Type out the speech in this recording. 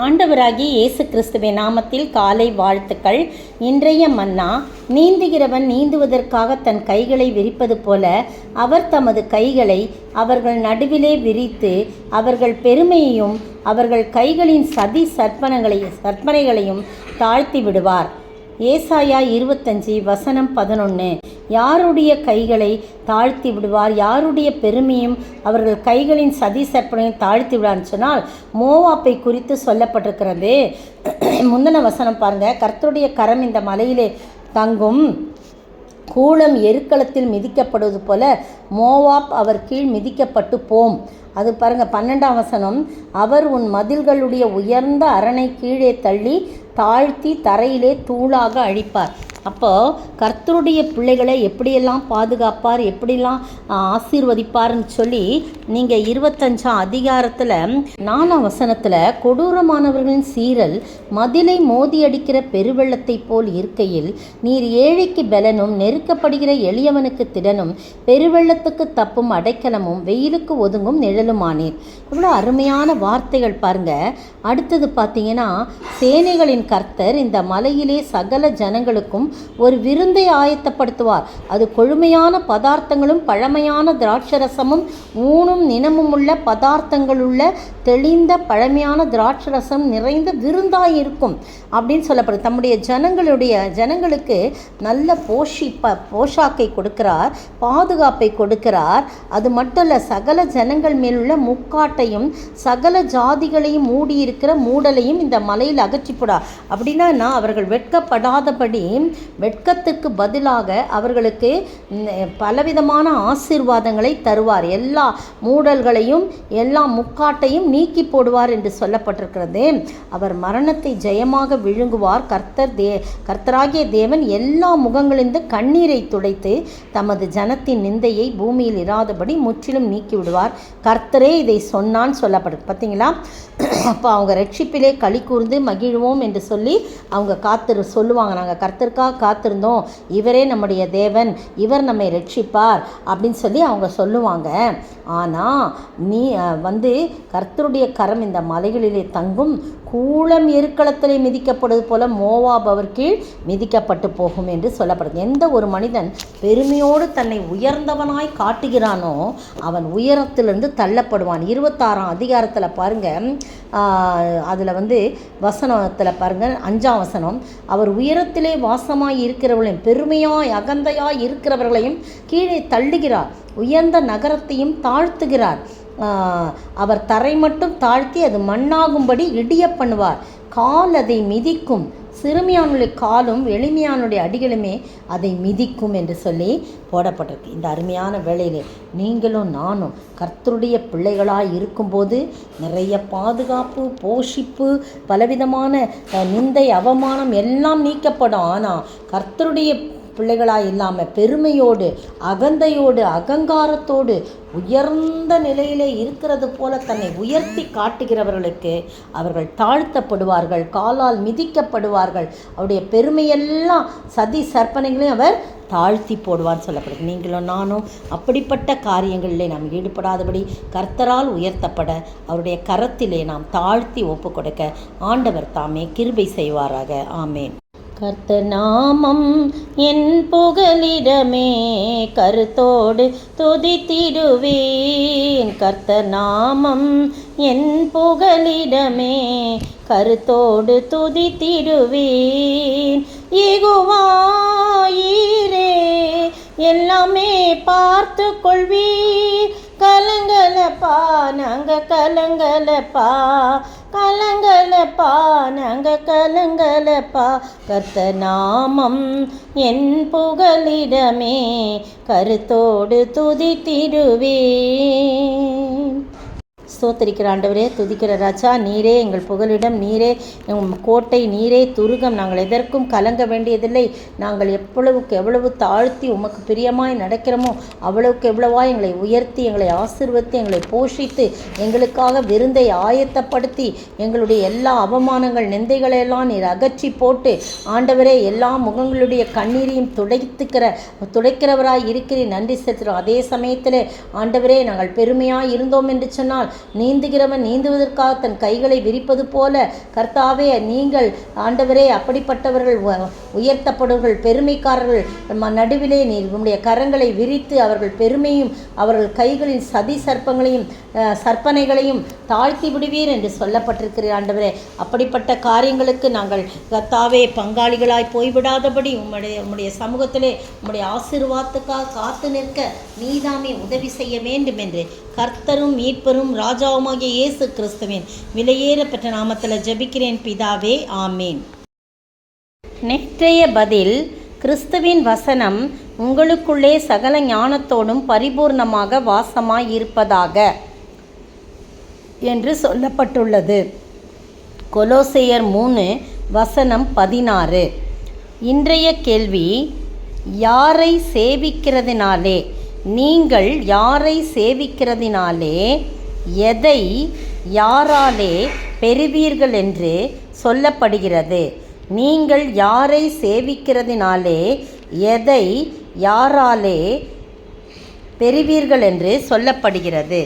ஆண்டவராகிய இயேசு கிறிஸ்துவின் நாமத்தில் காலை வாழ்த்துக்கள். இன்றைய மன்னா, நீந்துகிறவன் நீந்துவதற்காக தன் கைகளை விரிப்பது போல அவர் தமது கைகளை அவர்கள் நடுவிலே விரித்து அவர்கள் பெருமையையும் அவர்கள் கைகளின் சதி சற்பனைகளையும் தாழ்த்தி விடுவார். ஏசாயா 25:11. யாருடைய கைகளை தாழ்த்தி விடுவார், யாருடைய பெருமையும் அவர்கள் கைகளின் சதி சற்பனையும் தாழ்த்தி விடுவார்னு சொன்னால் மோவாப்பை குறித்து சொல்லப்பட்டிருக்கிறது. முந்தின வசனம் பாருங்கள். கர்த்தருடைய கரம் இந்த மலையிலே தங்கும், கூளம் எருக்களத்தில் மிதிக்கப்படுவது போல மோவாப் அவர் கீழ் மிதிக்கப்பட்டு போம். அது பாருங்கள் 12ஆம் வசனம். அவர் உன் மதில்களுடைய உயர்ந்த அரணை கீழே தள்ளி தாழ்த்தி தரையிலே தூளாக அழிப்பார். அப்போது கர்த்தருடைய பிள்ளைகளை எப்படியெல்லாம் பாதுகாப்பார், எப்படிலாம் ஆசீர்வதிப்பார்னு சொல்லி நீங்கள் 25ஆம் அதிகாரத்தில் 4ஆம் வசனத்தில், கொடூரமானவர்களின் சீரல் மதிலை மோதி அடிக்கிற பெருவெள்ளத்தை போல் இருக்கையில் நீர் ஏழைக்கு பலனும் நெருக்கப்படுகிற எளியவனுக்கு திடனும் பெருவெள்ளத்துக்கு தப்பும் அடைக்கலமும் வெயிலுக்கு ஒதுங்கும் நிழலுமானீர். இவ்வளோ அருமையான வார்த்தைகள் பாருங்கள். அடுத்தது பார்த்தீங்கன்னா, சேனைகளின் கர்த்தர் இந்த மலையிலே சகல ஜனங்களுக்கும் ஒரு விருந்தை ஆயத்தப்படுத்துவார். அது கொழுமையான பதார்த்தங்களும் பழமையான திராட்சரசமும் ஊனும் நினமும் உள்ள பதார்த்தங்களுள்ள தெளிந்த பழமையான திராட்சரசம் நிறைந்த விருந்தாயிருக்கும் அப்படின்னு சொல்லப்படுது. தம்முடைய ஜனங்களுக்கு நல்ல போஷாக்கை கொடுக்கிறார், பாதுகாப்பை கொடுக்கிறார். அது மட்டும் இல்லை, சகல ஜனங்கள் மேலுள்ள முக்காட்டையும் சகல ஜாதிகளையும் மூடியிருக்கிற மூடலையும் இந்த மலையில் அகற்றிப்படார். அப்படின்னா அவர்கள் வெட்கப்படாதபடி, வெட்கத்துக்கு பதிலாக அவர்களுக்கு பலவிதமான ஆசீர்வாதங்களை தருவார். எல்லா மூடல்களையும் எல்லா முக்காட்டையும் நீக்கி போடுவார் என்று சொல்லப்பட்டிருக்கிறது. அவர் மரணத்தை ஜெயமாக விழுங்குவார். கர்த்தராகிய தேவன் எல்லா முகங்களிலிருந்து கண்ணீரை துடைத்து தமது ஜனத்தின் நிந்தையை பூமியில் இராதபடி முற்றிலும் நீக்கி விடுவார். கர்த்தரே இதை சொன்னான்னு சொல்லப்படுது. பார்த்தீங்களா? அப்போ அவங்க ரட்சிப்பிலே களி கூர்ந்து மகிழ்வோம் என்று சொல்லி அவங்க சொல்லுவாங்க. நாங்கள் கர்த்தருக்காக காத்திருந்தோம், இவரே நம்முடைய தேவன், இவர் நம்மை ரட்சிப்பார் அப்படின்னு சொல்லி அவங்க சொல்லுவாங்க. ஆனால் கர்த்தருடைய கரம் இந்த மலைகளிலே தங்கும், கூளம் எருக்களத்திலே மிதிக்கப்படுவது போல மோவாப் அவர் கீழ் மிதிக்கப்பட்டு போகும் என்று சொல்லப்படுது. எந்த ஒரு மனிதன் பெருமையோடு தன்னை உயர்ந்தவனாய் காட்டுகிறானோ அவன் உயரத்திலிருந்து தள்ளப்படுவான். 26ஆம் அதிகாரத்தில் பாருங்கள், அதில் வசனத்தில் பாருங்கள் 5ஆம் வசனம். அவர் உயரத்திலே வாசமாய் இருக்கிறவர்களையும் பெருமையாய் அகந்தையாய் இருக்கிறவர்களையும் கீழே தள்ளுகிறார், உயர்ந்த நகரத்தையும் தாழ்த்துகிறார். அவர் தரை மட்டும் தாழ்த்தி அது மண்ணாகும்படி இடிய பண்ணுவார். கால் அதை மிதிக்கும், சிறுமியானுடைய காலும் எளிமையானுடைய அடிகளுமே அதை மிதிக்கும் என்று சொல்லி போடப்பட்டிருக்கு. இந்த அருமையான வேளையிலே நீங்களும் நானும் கர்த்தருடைய பிள்ளைகளாக இருக்கும்போது நிறைய பாதுகாப்பு, போஷிப்பு, பலவிதமான நிந்தை, அவமானம் எல்லாம் நீக்கப்படும். ஆனால் கர்த்தருடைய பிள்ளைகளாக இல்லாமல் பெருமையோடு, அகந்தையோடு, அகங்காரத்தோடு உயர்ந்த நிலையிலே இருக்கிறது போல தன்னை உயர்த்தி காட்டுகிறவர்களுக்கு அவர்கள் தாழ்த்தப்படுவார்கள், காலால் மிதிக்கப்படுவார்கள். அவருடைய பெருமையெல்லாம் சதி சற்பனைகளையும் அவர் தாழ்த்தி போடுவான்னு சொல்லப்படுது. நீங்களும் நானும் அப்படிப்பட்ட காரியங்களிலே நாம் ஈடுபடாதபடி கர்த்தரால் உயர்த்தப்பட அவருடைய கரத்திலே நாம் தாழ்த்தி ஒப்பு கொடுக்க ஆண்டவர் தாமே கிருபை செய்வாராக. ஆமேன். கர்த்தர் நாமம் என் புகலிடமே, கருத்தோடு துதித்திடுவேன். கர்த்தர் நாமம் என் புகலிடமே, கருத்தோடு துதித்திடுவேன். யெகோவாயீரே எல்லாமே பார்த்து கொள்வீர். கலங்கலப்பா நாங்க கலங்கலப்பா, கலங்கலப்பா நாங்க கலங்கலப்பா. கர்த்தர் நாமம் என் புகலிடமே, கருத்தோடு துதித்திடுவேன். ஸ்தோத்திரிக்கிற ஆண்டவரே, துதிக்கிற ராஜா, நீரே எங்கள் புகலிடம், நீரே கோட்டை, நீரே துருகம். நாங்கள் எதற்கும் கலங்க வேண்டியதில்லை. நாங்கள் எவ்வளவு தாழ்த்தி உமக்கு பிரியமாய் நடக்கிறோமோ அவ்வளவுக்கு எவ்வளவா எங்களை உயர்த்தி, எங்களை ஆசீர்வதித்து, எங்களை போஷித்து, எங்களுக்காக விருந்தை ஆயத்தப்படுத்தி, எங்களுடைய எல்லா அவமானங்கள் நிந்தைகளெல்லாம் நீர் அகற்றி போட்டு ஆண்டவரே எல்லா முகங்களுடைய கண்ணீரையும் துடைக்கிறவராய் இருக்கிறீர். நன்றி செலுத்துகிறோம். அதே சமயத்தில் ஆண்டவரே நாங்கள் பெருமையாய் இருந்தோம் என்று சொன்னால் நீந்துகிறவன் நீந்துவதற்காக தன் கைகளை விரிப்பது போல கர்த்தாவே, நீங்கள் ஆண்டவரே அப்படிப்பட்டவர்கள் உயர்த்தப்படுவர்கள், பெருமைக்காரர்கள் நடுவிலே நீர் உம்முடைய கரங்களை விரித்து அவர்கள் பெருமையும் அவர்கள் கைகளின் சதி சற்பனைகளையும் தாழ்த்தி விடுவீர் என்று சொல்லப்பட்டிருக்கிறீர் ஆண்டவரே. அப்படிப்பட்ட காரியங்களுக்கு நாங்கள் கர்த்தாவே பங்காளிகளாய் போய்விடாதபடி உம்முடைய சமூகத்திலே உம்முடைய ஆசீர்வாதத்துக்காக காத்து நிற்க நீதாமே உதவி செய்ய வேண்டும் என்று கர்த்தரும் மீட்பரும் ராஜாவுமாகிய இயேசு கிறிஸ்துவின் விலையேறப்பெற்ற நாமத்தில் ஜெபிக்கிறேன் பிதாவே, ஆமேன். நேற்றைய பதில், கிறிஸ்துவின் வசனம் உங்களுக்குள்ளே சகல ஞானத்தோடும் பரிபூர்ணமாக வாசமாய் இருப்பதாக என்று சொல்லப்பட்டுள்ளது. கொலோசையர் 3:16. இன்றைய கேள்வி, யாரை சேவிக்கிறதினாலே, நீங்கள் யாரை சேவிக்கிறதினாலே எதை யாராலே பெறுவீர்கள் என்று சொல்லப்படுகிறது? நீங்கள் யாரை சேவிக்கிறதினாலே எதை யாராலே பெறுவீர்கள் என்று சொல்லப்படுகிறது?